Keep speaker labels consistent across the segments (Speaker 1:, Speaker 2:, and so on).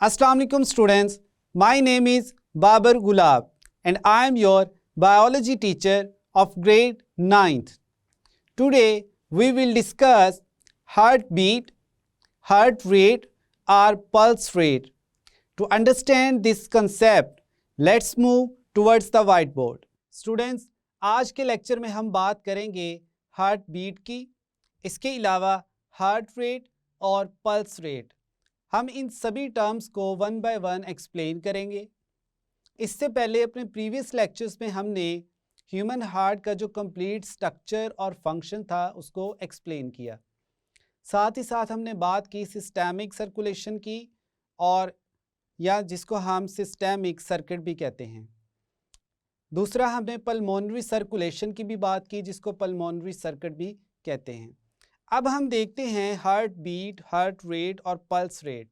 Speaker 1: Assalamu alaikum students, my name is Babar Gulab and I am your biology teacher of grade 9th. Today we will discuss heartbeat, heart rate or pulse rate. To understand this concept, let's move towards the whiteboard. Students, आज के lecture में हम बात करेंगे heart beat की, इसके अलावा heart rate और पल्स रेट। हम इन सभी टर्म्स को वन बाय वन एक्सप्लेन करेंगे। इससे पहले अपने प्रीवियस लेक्चर्स में हमने ह्यूमन हार्ट का जो कंप्लीट स्ट्रक्चर और फंक्शन था उसको एक्सप्लेन किया। साथ ही साथ हमने बात की सिस्टेमिक सर्कुलेशन की, और या जिसको हम सिस्टेमिक सर्किट भी कहते हैं। दूसरा हमने पल्मोनरी सर्कुलेशन की भी बात की, जिसको पल्मोनरी सर्किट भी कहते हैं। अब हम देखते हैं हार्ट बीट, हार्ट रेट और पल्स रेट।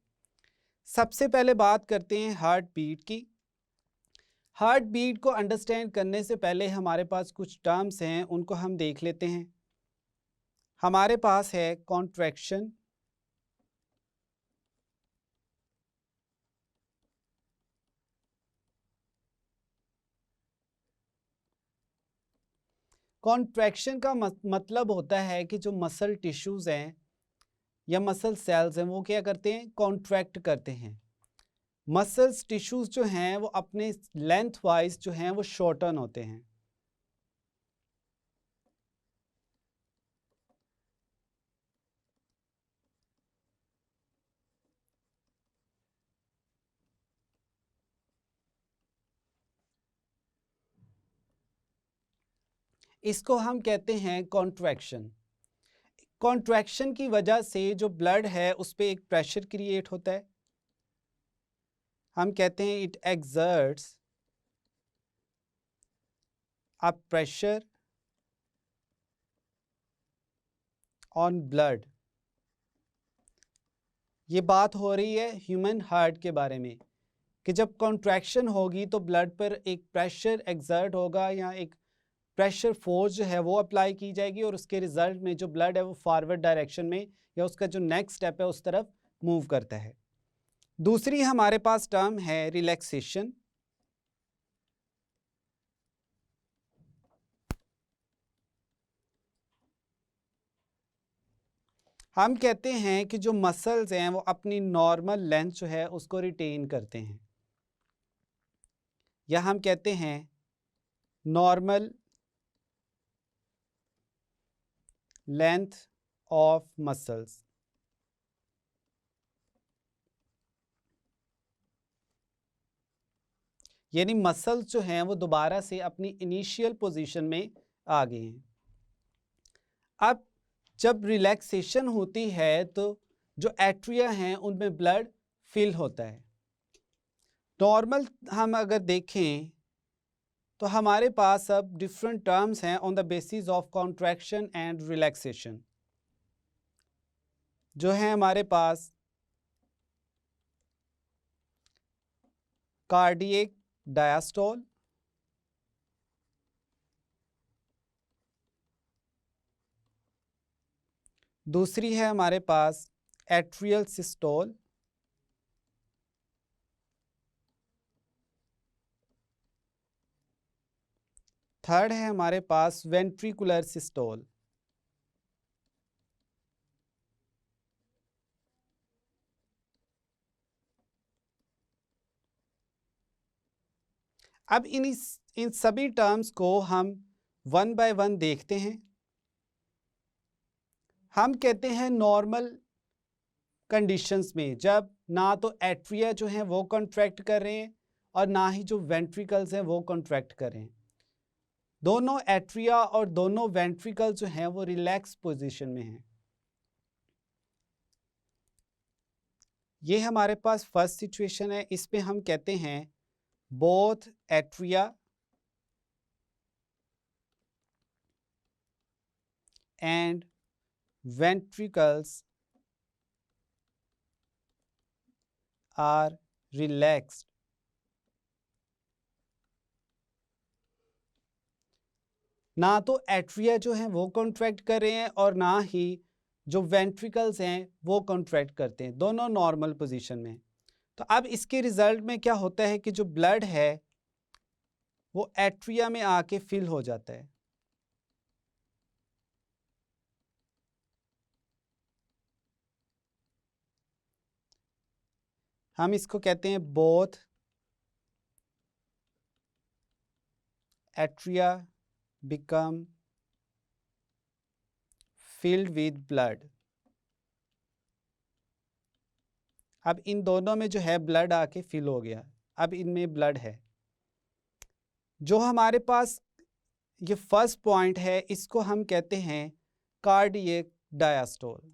Speaker 1: सबसे पहले बात करते हैं हार्ट बीट की। हार्ट बीट को अंडरस्टैंड करने से पहले हमारे पास कुछ टर्म्स हैं, उनको हम देख लेते हैं। हमारे पास है कॉन्ट्रैक्शन, कॉन्ट्रैक्शन का मतलब होता है कि जो मसल टिश्यूज़ हैं या मसल सेल्स हैं वो क्या करते हैं, कॉन्ट्रैक्ट करते हैं। मसल्स टिश्यूज़ जो हैं वो अपने लेंथ वाइज जो हैं वो शॉर्टन होते हैं। इसको हम कहते हैं कॉन्ट्रैक्शन। कॉन्ट्रैक्शन की वजह से जो ब्लड है उस पर एक प्रेशर क्रिएट होता है। हम कहते हैं it exerts a pressure on blood. ये बात हो रही है ह्यूमन हार्ट के बारे में कि जब कॉन्ट्रैक्शन होगी तो ब्लड पर एक प्रेशर एक्सर्ट होगा या एक प्रेशर फोर्स जो है वो अप्लाई की जाएगी, और उसके रिजल्ट में जो ब्लड है वो फॉरवर्ड डायरेक्शन में या उसका जो नेक्स्ट स्टेप है उस तरफ मूव करता है। दूसरी हमारे पास टर्म है रिलैक्सेशन। हम कहते हैं कि जो मसल्स हैं वो अपनी नॉर्मल लेंथ जो है उसको रिटेन करते हैं, या हम कहते हैं नॉर्मल लेंथ ऑफ मसल्स। यानी मसल्स जो हैं वो दोबारा से अपनी इनिशियल पोजीशन में आ गए हैं। अब जब रिलैक्सेशन होती है तो जो एट्रिया हैं उनमें ब्लड फिल होता है। नॉर्मल हम अगर देखें तो हमारे पास अब डिफरेंट टर्म्स हैं on the basis of contraction and relaxation. जो है हमारे पास कार्डियक डायस्टोल, दूसरी है हमारे पास एट्रियल सिस्टोल, थर्ड है हमारे पास वेंट्रिकुलर सिस्टोल। अब इन सभी टर्म्स को हम वन बाय वन देखते हैं। हम कहते हैं नॉर्मल कंडीशंस में जब ना तो एट्रिया जो हैं वो कॉन्ट्रैक्ट कर रहे हैं और ना ही जो वेंट्रिकल्स हैं वो कॉन्ट्रैक्ट कर रहे हैं। दोनों एट्रिया और दोनों वेंट्रिकल जो हैं वो रिलैक्स पोजीशन में हैं। ये हमारे पास फर्स्ट सिचुएशन है। इस पे हम कहते हैं both atria and ventricles are relaxed। ना तो एट्रिया जो हैं वो कॉन्ट्रैक्ट कर रहे हैं और ना ही जो वेंट्रिकल्स हैं वो कॉन्ट्रैक्ट करते हैं, दोनों नॉर्मल पोजीशन में। तो अब इसके रिजल्ट में क्या होता है कि जो ब्लड है वो एट्रिया में आके फिल हो जाता है। हम इसको कहते हैं both atria become filled with blood. अब इन दोनों में जो है ब्लड आके फिल हो गया, अब इनमें ब्लड है। जो हमारे पास ये फर्स्ट पॉइंट है इसको हम कहते हैं कार्डियक डायस्टोल।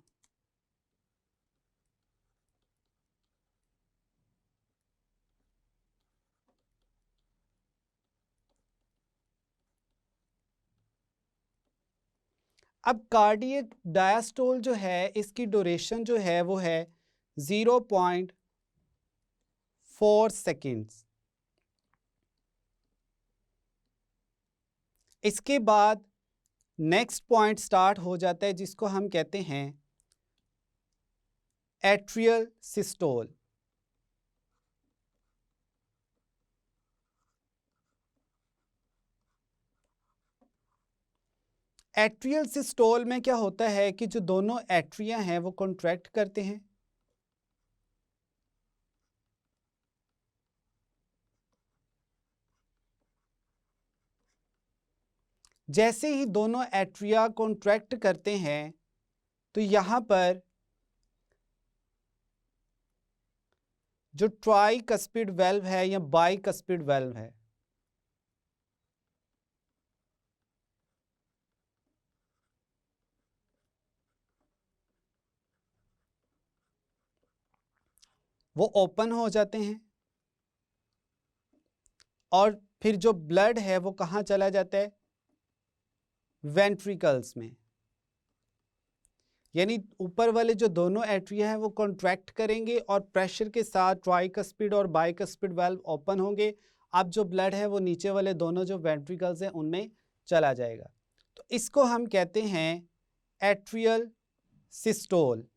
Speaker 1: अब कार्डियक डायस्टोल जो है इसकी ड्यूरेशन जो है वो है 0.4 सेकेंड्स। इसके बाद नेक्स्ट पॉइंट स्टार्ट हो जाता है जिसको हम कहते हैं एट्रियल सिस्टोल। एट्रियल सिस्टोल में क्या होता है कि जो दोनों एट्रिया हैं वो कॉन्ट्रैक्ट करते हैं। जैसे ही दोनों एट्रिया कॉन्ट्रैक्ट करते हैं तो यहाँ पर जो ट्राइकस्पिड वेल्व है या बाइकस्पिड वेल्व है, वो ओपन हो जाते हैं और फिर जो ब्लड है वो कहाँ चला जाता है, वेंट्रिकल्स में। यानी ऊपर वाले जो दोनों एट्रिया हैं वो कॉन्ट्रैक्ट करेंगे और प्रेशर के साथ ट्राइकस्पिड और बाइकस्पिड वाल्व ओपन होंगे। अब जो ब्लड है वो नीचे वाले दोनों जो वेंट्रिकल्स हैं उनमें चला जाएगा। तो इसको हम कहते हैं एट्रियल सिस्टोल।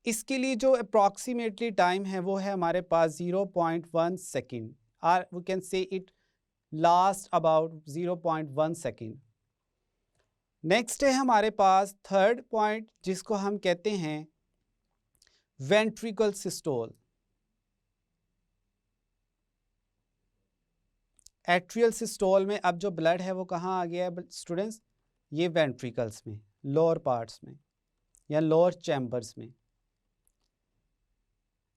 Speaker 1: इसके लिए जो अप्रॉक्सीमेटली टाइम है वो है हमारे पास 0.1 सेकेंड, और we can say it last about 0.1 second. Next है हमारे पास थर्ड पॉइंट जिसको हम कहते हैं वेंट्रिकल सिस्टोल। एट्रियल सिस्टोल में अब जो ब्लड है वो कहाँ आ गया है स्टूडेंट्स, ये वेंट्रिकल्स में, लोअर पार्ट्स में या लोअर चैम्बर्स में।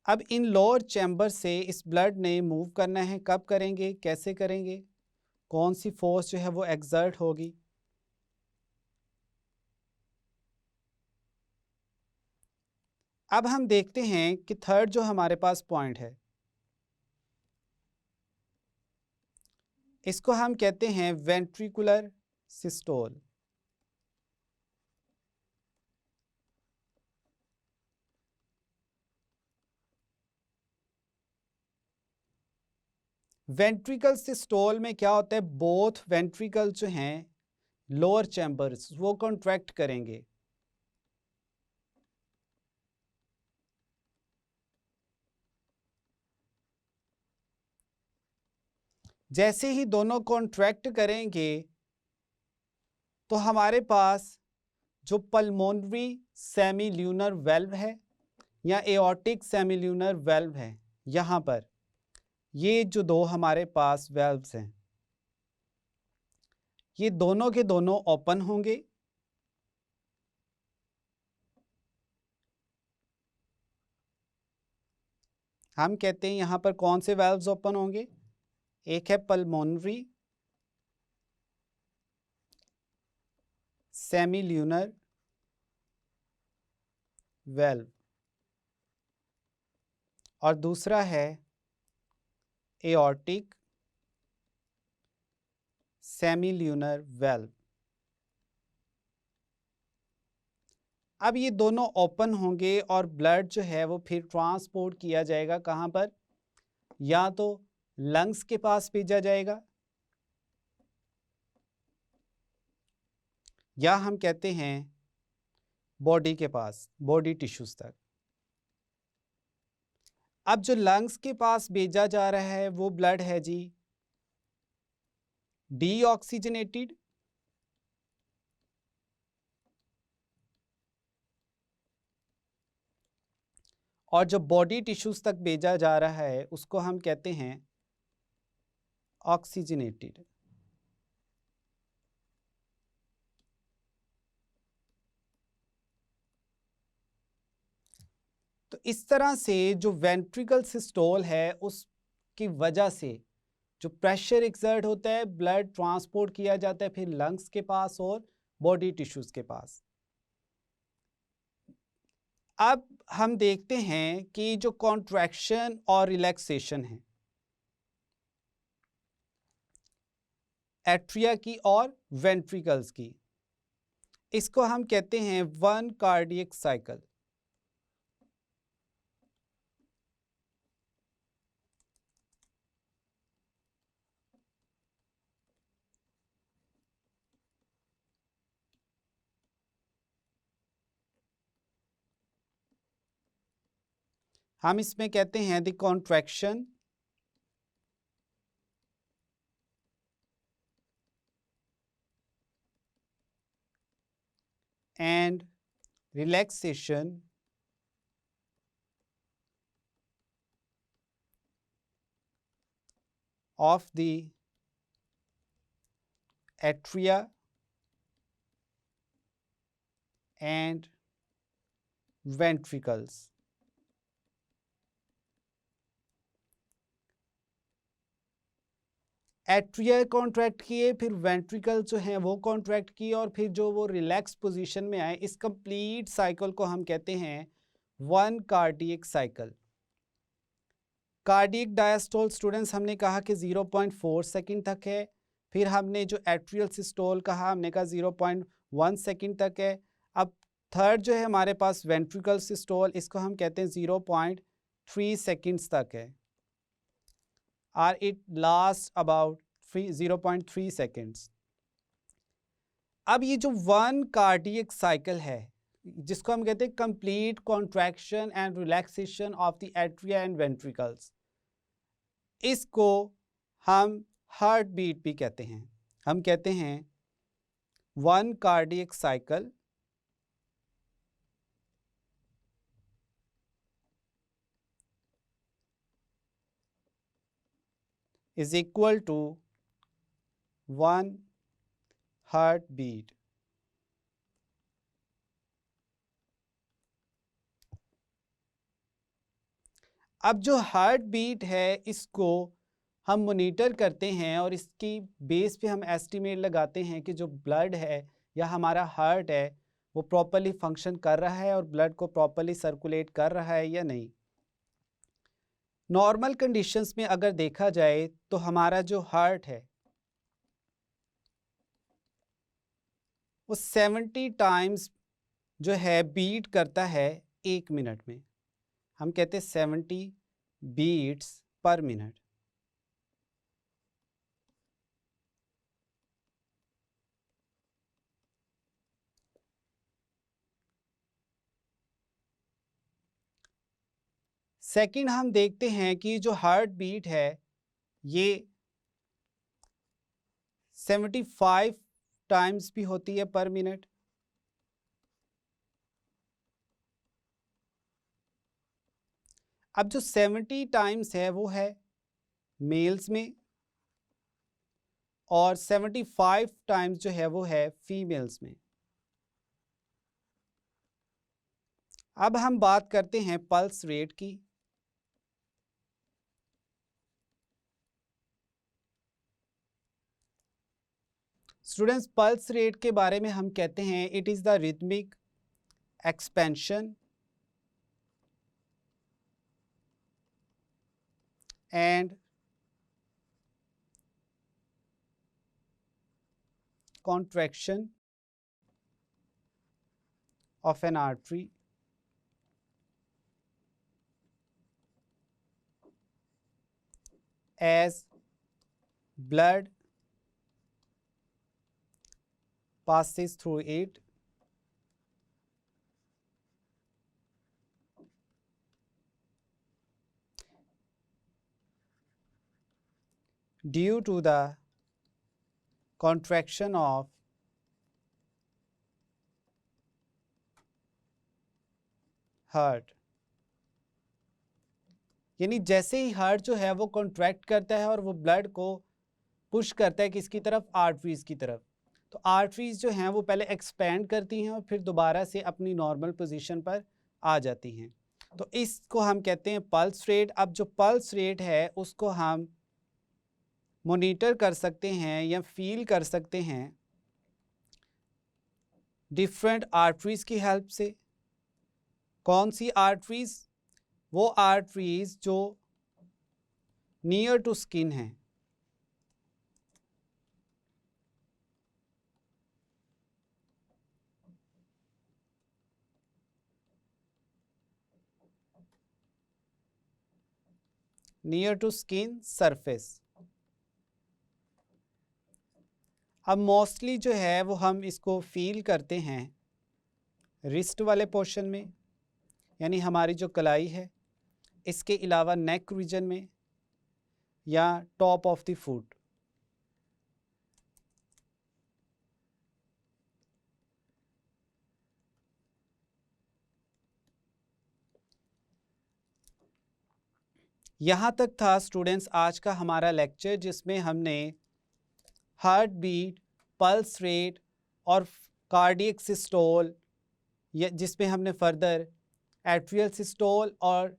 Speaker 1: अब इन लोअर चैम्बर से इस ब्लड ने मूव करना है, कब करेंगे, कैसे करेंगे, कौन सी फोर्स जो है वो एक्सर्ट होगी। अब हम देखते हैं कि थर्ड जो हमारे पास पॉइंट है इसको हम कहते हैं वेंट्रिकुलर सिस्टोल। वेंट्रिकल सिस्टोल में क्या होता है, बोथ वेंट्रिकल जो हैं लोअर चैम्बर्स वो कॉन्ट्रैक्ट करेंगे। जैसे ही दोनों कॉन्ट्रैक्ट करेंगे तो हमारे पास जो पल्मोनरी सेमील्यूनर वेल्व है या एओर्टिक सेमील्यूनर वेल्व है, यहाँ पर ये जो दो हमारे पास वेल्व्स हैं ये दोनों के दोनों ओपन होंगे। हम कहते हैं यहाँ पर कौन से वेल्व्स ओपन होंगे, एक है पल्मोनरी सेमील्यूनर वेल्व और दूसरा है एओर्टिक सेमील्यूनर वेल्व। अब ये दोनों ओपन होंगे और ब्लड जो है वो फिर ट्रांसपोर्ट किया जाएगा कहाँ पर, या तो लंग्स के पास भेजा जाएगा या हम कहते हैं बॉडी के पास, बॉडी टिश्यूज तक। अब जो लंग्स के पास भेजा जा रहा है वो ब्लड है जी डीऑक्सीजनेटेड, और जो बॉडी टिश्यूज तक भेजा जा रहा है उसको हम कहते हैं ऑक्सीजनेटेड। तो इस तरह से जो वेंट्रिकल सिस्टोल है उसकी वजह से जो प्रेशर एक्सर्ट होता है, ब्लड ट्रांसपोर्ट किया जाता है फिर लंग्स के पास और बॉडी टिश्यूज के पास। अब हम देखते हैं कि जो कॉन्ट्रैक्शन और रिलैक्सेशन है एट्रिया की और वेंट्रिकल्स की, इसको हम कहते हैं वन कार्डियक साइकिल। हम इसमें कहते हैं the contraction and relaxation of the atria and ventricles। Atria contract किए, फिर वेंट्रिकल जो हैं वो कॉन्ट्रैक्ट किए, और फिर जो वो रिलैक्स पोजीशन में आए, इस कंप्लीट साइकिल को हम कहते हैं one cardiac cycle. Cardiac diastole students हमने कहा कि 0.4 सेकंड तक है, फिर हमने जो एट्रियल सिस्टोल कहा हमने कहा 0.1 सेकंड तक है। अब थर्ड जो है हमारे पास वेंट्रिकल सिस्टोल, इसको हम कहते हैं 0.3 सेकंड्स तक है, और इट लास्ट अबाउट 0.3 सेकंड्स। अब ये जो वन कार्डियक साइकिल है जिसको हम कहते हैं complete contraction and relaxation of the atria and ventricles, इसको हम हार्ट बीट भी कहते हैं। हम कहते हैं one cardiac cycle is equal to one heartbeat। अब जो हार्ट बीट है इसको हम मॉनिटर करते हैं और इसकी बेस पे हम एस्टिमेट लगाते हैं कि जो ब्लड है या हमारा हार्ट है वो प्रॉपर्ली फंक्शन कर रहा है और ब्लड को प्रॉपर्ली सर्कुलेट कर रहा है या नहीं। नॉर्मल कंडीशंस में अगर देखा जाए तो हमारा जो हार्ट है वो 70 टाइम्स जो है बीट करता है 1 मिनट में। हम कहते हैं 70 बीट्स पर मिनट। सेकंड हम देखते हैं कि जो हार्ट बीट है ये 75 टाइम्स भी होती है पर मिनट। अब जो 70 टाइम्स है वो है मेल्स में और 75 टाइम्स जो है वो है फीमेल्स में। अब हम बात करते हैं पल्स रेट की। स्टूडेंट्स पल्स रेट के बारे में हम कहते हैं it is the rhythmic expansion and contraction of an artery as blood passes through it due to the contraction of heart. यानी जैसे ही हार्ट जो है वो कॉन्ट्रैक्ट करता है और वो ब्लड को पुश करता है किसकी तरफ, आर्टरीज की तरफ, तो आर्टरीज जो हैं वो पहले एक्सपेंड करती हैं और फिर दोबारा से अपनी नॉर्मल पोजीशन पर आ जाती हैं। तो इसको हम कहते हैं पल्स रेट। अब जो पल्स रेट है उसको हम मॉनिटर कर सकते हैं या फील कर सकते हैं डिफरेंट आर्टरीज की हेल्प से। कौन सी आर्टरीज? वो आर्टरीज जो नियर टू स्किन है। Near to skin surface. अब मोस्टली जो है वो हम इसको फील करते हैं रिस्ट वाले पोर्शन में, यानी हमारी जो कलाई है, इसके अलावा नेक रीजन में या टॉप ऑफ द फुट। यहाँ तक था स्टूडेंट्स आज का हमारा लेक्चर, जिसमें हमने हार्ट बीट, पल्स रेट और कार्डियक सिस्टोल, जिसमें हमने फर्दर एट्रियल सिस्टोल और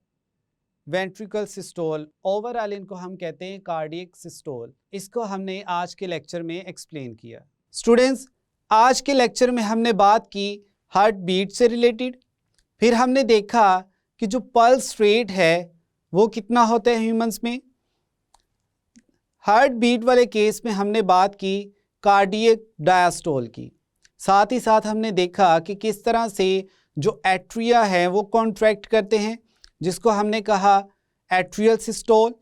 Speaker 1: वेंट्रिकल सिस्टोल, ओवरऑल इनको हम कहते हैं कार्डियक सिस्टोल, इसको हमने आज के लेक्चर में एक्सप्लेन किया। स्टूडेंट्स आज के लेक्चर में हमने बात की हार्ट बीट से रिलेटेड, फिर हमने देखा कि जो पल्स रेट है वो कितना होता है ह्यूमंस में। हार्ट बीट वाले केस में हमने बात की कार्डियक डायस्टोल की। साथ ही साथ हमने देखा कि किस तरह से जो एट्रिया है वो कॉन्ट्रैक्ट करते हैं, जिसको हमने कहा एट्रियल सिस्टोल।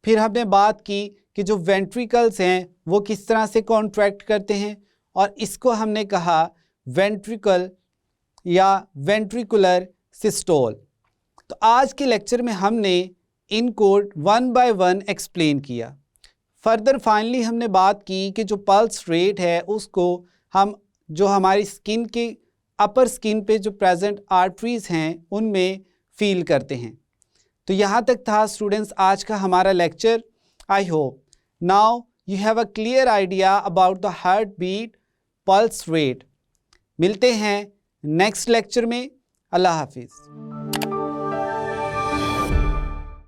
Speaker 1: फिर हमने बात की कि जो वेंट्रिकल्स हैं वो किस तरह से कॉन्ट्रैक्ट करते हैं, और इसको हमने कहा वेंट्रिकल या वेंट्रिकुलर सिस्टोल। तो आज के लेक्चर में हमने इनको वन बाय वन एक्सप्लेन किया। फर्दर फाइनली हमने बात की कि जो पल्स रेट है उसको हम जो हमारी स्किन के अपर स्किन पे जो प्रेजेंट आर्टरीज हैं उनमें फील करते हैं। तो यहाँ तक था स्टूडेंट्स आज का हमारा लेक्चर। I hope now you have a clear idea about the heart beat, pulse rate. मिलते हैं नेक्स्ट लेक्चर में। अल्लाह हाफिज़।